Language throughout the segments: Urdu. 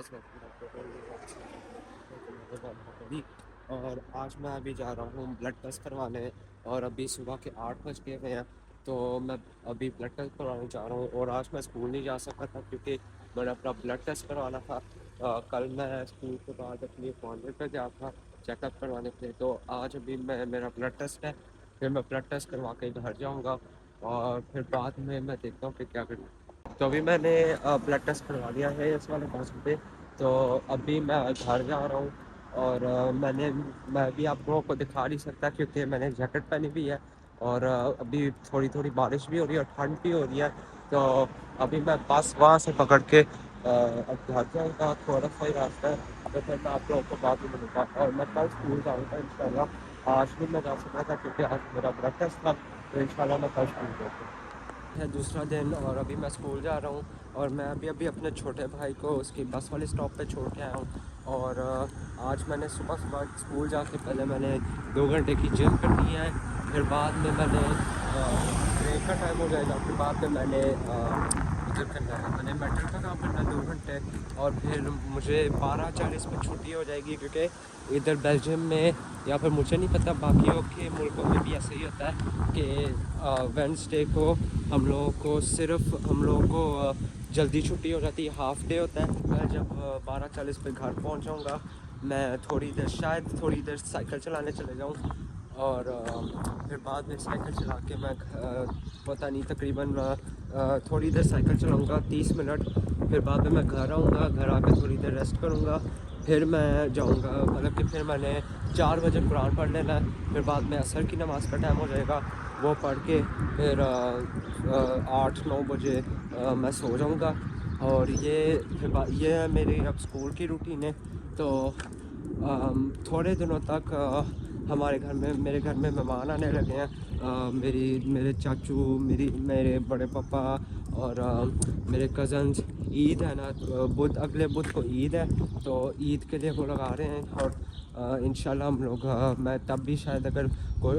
بس میں کری اور آج میں ابھی جا رہا ہوں بلڈ ٹیسٹ کروانے اور ابھی صبح کے 8 بج گئے ہیں تو میں ابھی بلڈ ٹیسٹ کروانے جا رہا ہوں اور آج میں اسکول نہیں جا سکا تھا کیونکہ میں نے اپنا بلڈ ٹیسٹ کروانا تھا کل میں اسکول کے بعد اپنی اپوائنٹمنٹ پہ گیا تھا چیک اپ کروانے کے لیے تو آج ابھی میرا بلڈ ٹیسٹ ہے پھر میں بلڈ ٹیسٹ کروا کے گھر جاؤں گا اور پھر بعد میں دیکھتا ہوں کہ کیا کروں تو ابھی میں نے بلڈ ٹیسٹ کروا لیا ہے اس والے ہاسپٹل پہ تو ابھی میں گھر جا رہا ہوں اور میں بھی آپ لوگوں کو دکھا نہیں سکتا کیونکہ میں نے جیکٹ پہنی ہوئی ہے اور ابھی تھوڑی تھوڑی بارش بھی ہو رہی ہے اور ٹھنڈ بھی ہو رہی ہے تو ابھی میں بس وہاں سے پکڑ کے اب گھر جاؤں گا تھوڑا سا ہی راستہ ہے تو پھر میں آپ لوگوں کو بعد میں ملوں گا اور میں کل اسکول جاؤں گا ان شاء اللہ آج بھی میں جا سکتا تھا کیونکہ آج میرا بلڈ ٹیسٹ تھا تو ان شاء اللہ میں کل اسکول جاؤں گا ہے دوسرا دن اور ابھی میں اسکول جا رہا ہوں اور میں ابھی اپنے چھوٹے بھائی کو اس کی بس والے اسٹاپ پہ چھوڑ کے آیا ہوں اور آج میں نے صبح اسکول جا کے پہلے میں نے 2 گھنٹے کی جم کرنی ہے پھر بعد میں نے بریک کا ٹائم ہو جائے گا پھر بعد میں نے ادھر کرنا ہے میں نے میٹر کا کام کرنا ہے 2 گھنٹے اور پھر مجھے 12:40 میں چھٹی ہو جائے گی کیونکہ ادھر بیلجیم میں یا پھر مجھے نہیں پتہ باقیوں کے ملکوں میں بھی ایسا ہی ہوتا ہے کہ وینسڈے کو ہم لوگوں کو جلدی چھٹی ہو جاتی ہے ہاف ڈے ہوتا ہے میں جب 12:40 پہ گھر پہنچ جاؤں گا میں تھوڑی دیر سائیکل چلانے چلے جاؤں اور پھر بعد میں سائیکل چلا کے میں پتہ نہیں تقریباً تھوڑی دیر سائیکل چلاؤں گا 30 منٹ پھر بعد میں گھر آؤں گا گھر آ کے تھوڑی دیر ریسٹ کروں گا پھر میں جاؤں گا مطلب کہ پھر میں نے 4 بجے قرآن پڑھ لینا ہے پھر بعد میں عصر کی نماز کا ٹائم ہو جائے گا وہ پڑھ کے پھر 8-9 بجے میں سو جاؤں گا اور یہ ہے میری اب اسکول کی روٹین ہے تو تھوڑے دنوں تک میرے گھر میں مہمان آنے لگے ہیں میرے چاچو میرے بڑے پاپا اور میرے کزنز عید ہے نا اگلے بدھ کو عید ہے تو عید کے لیے وہ لوگ آ رہے ہیں اور انشاءاللہ ہم لوگ میں تب بھی شاید اگر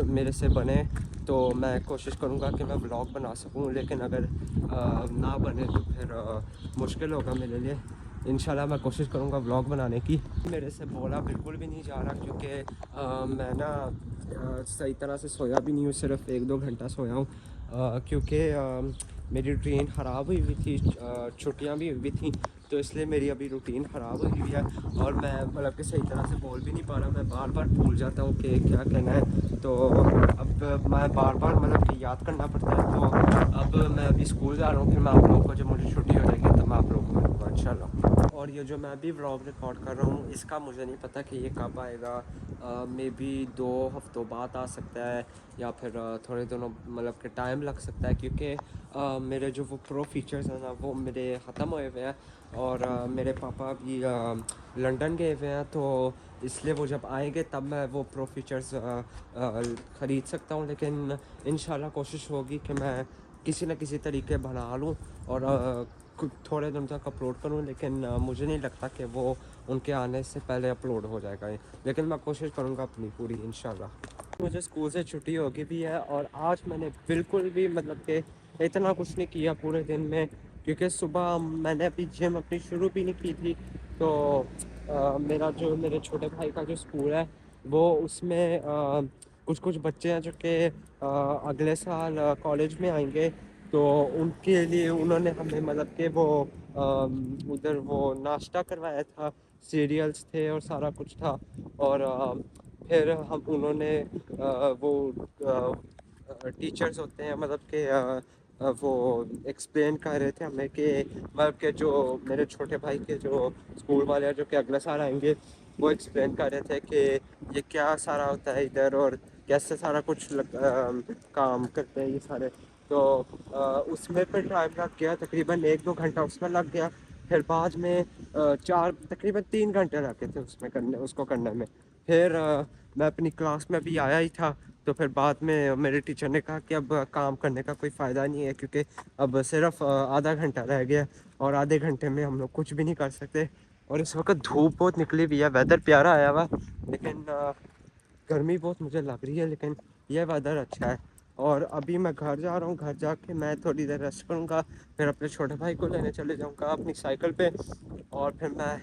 میرے سے بنے تو میں کوشش کروں گا کہ میں بلاگ بنا سکوں لیکن اگر نہ بنے تو پھر مشکل ہوگا میرے لیے انشاءاللہ میں کوشش کروں گا بلاگ بنانے کی میرے سے بولا بالکل بھی نہیں جا رہا کیونکہ میں نا صحیح طرح سے سویا بھی نہیں ہوں صرف 1-2 گھنٹہ سویا ہوں کیونکہ میری ٹرین خراب ہوئی تھی چھٹیاں بھی ہوئی تھیں تو اس لیے میری ابھی روٹین خراب ہوئی ہوئی ہے اور میں مطلب کہ صحیح طرح سے بول بھی نہیں پا رہا میں بار بار بھول جاتا ہوں کہ کیا کہنا ہے تو اب میں بار بار مطلب کہ یاد کرنا پڑتا ہے تو اب میں ابھی اسکول جا رہا ہوں پھر میں آپ لوگوں کو جب مجھے چھٹی ہو جائے گی تب میں آپ لوگوں کو ملوں گا ان شاء اللہ اور یہ جو میں ابھی ولاگ ریکارڈ کر رہا ہوں اس کا مجھے نہیں پتہ کہ یہ کب آئے گا مے بی 2 ہفتوں بعد آ سکتا ہے یا پھر تھوڑے دنوں مطلب کہ ٹائم لگ سکتا ہے کیونکہ میرے جو وہ پرو فیچرز ہیں نا وہ میرے ختم ہوئے ہوئے ہیں اور میرے پاپا بھی لنڈن گئے ہوئے ہیں تو اس لیے وہ جب آئیں گے تب میں وہ پرو فیچرز خرید سکتا ہوں لیکن انشاءاللہ کوشش ہوگی کہ میں کسی نہ کسی طریقے بنا لوں اور تھوڑے دن تک اپلوڈ کروں لیکن مجھے نہیں لگتا کہ وہ ان کے آنے سے پہلے اپلوڈ ہو جائے گا لیکن میں کوشش کروں گا اپنی پوری انشاءاللہ مجھے اسکول سے چھٹی ہوگی بھی ہے اور آج میں نے بالکل بھی مطلب کہ اتنا کچھ نہیں کیا پورے دن میں کیونکہ صبح میں نے ابھی جم اپنی شروع بھی نہیں کی تھی تو میرے چھوٹے بھائی کا جو اسکول ہے وہ اس میں کچھ بچے ہیں جو کہ اگلے سال کالج میں آئیں گے تو ان کے لیے انہوں نے ہمیں مطلب کہ وہ ادھر وہ ناشتہ کروایا تھا سیریلس تھے اور سارا کچھ تھا اور پھر انہوں نے وہ ٹیچرز ہوتے ہیں مطلب کہ وہ ایکسپلین کر رہے تھے ہمیں کہ مطلب کہ جو میرے چھوٹے بھائی کے جو اسکول والے ہیں جو کہ اگلے سال آئیں گے وہ ایکسپلین کر رہے تھے کہ یہ کیا سارا ہوتا ہے ادھر اور کیسے سارا کچھ کام کرتے ہیں یہ سارے تو اس میں پھر ٹائم لگ گیا تقریباً 1-2 گھنٹہ اس میں لگ گیا پھر بعد میں تقریباً 3 گھنٹے لگے تھے اس کو کرنے میں پھر میں اپنی کلاس میں بھی آیا ہی تھا تو پھر بعد میں میرے ٹیچر نے کہا کہ اب کام کرنے کا کوئی فائدہ نہیں ہے کیونکہ اب صرف آدھا گھنٹہ رہ گیا اور آدھے گھنٹے میں ہم لوگ کچھ بھی نہیں کر سکتے اور اس وقت دھوپ بہت نکلی ہوئی ہے ویدر پیارا آیا ہوا لیکن گرمی بہت مجھے لگ رہی ہے لیکن یہ ویدر اچھا ہے اور ابھی میں گھر جا رہا ہوں. گھر جا کے میں تھوڑی دیر ریسٹ کروں گا, پھر اپنے چھوٹے بھائی کو لینے چلے جاؤں گا اپنی سائیکل پہ, اور پھر میں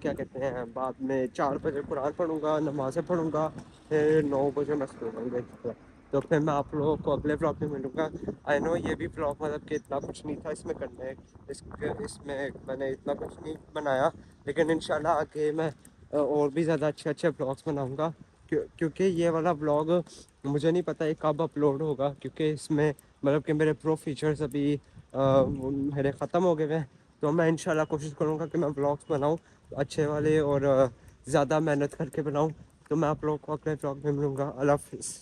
کیا کہتے ہیں بعد میں 4 بجے قرآن پڑھوں گا, نمازیں پڑھوں گا, پھر 9 بجے میں سو جاؤں گا. تو پھر میں آپ لوگوں کو اگلے بلاگ میں ملوں گا. آئی نو یہ بھی بلاگ مطلب کہ اتنا کچھ نہیں تھا اس میں کرنے, اس میں نے اتنا کچھ نہیں بنایا, لیکن انشاءاللہ آگے میں اور بھی زیادہ اچھے بلاگس بناؤں گا, کیونکہ یہ والا بلاگ مجھے نہیں پتہ یہ کب اپلوڈ ہوگا, کیونکہ اس میں مطلب کہ میرے پرو فیچرز ابھی میرے ختم ہو گئے ہیں. تو میں انشاءاللہ کوشش کروں گا کہ میں بلاگس بناؤں اچھے والے اور زیادہ محنت کر کے بناؤں. تو میں آپ لوگوں کو اگلے بلاگ میں ملوں گا. اللہ حافظ.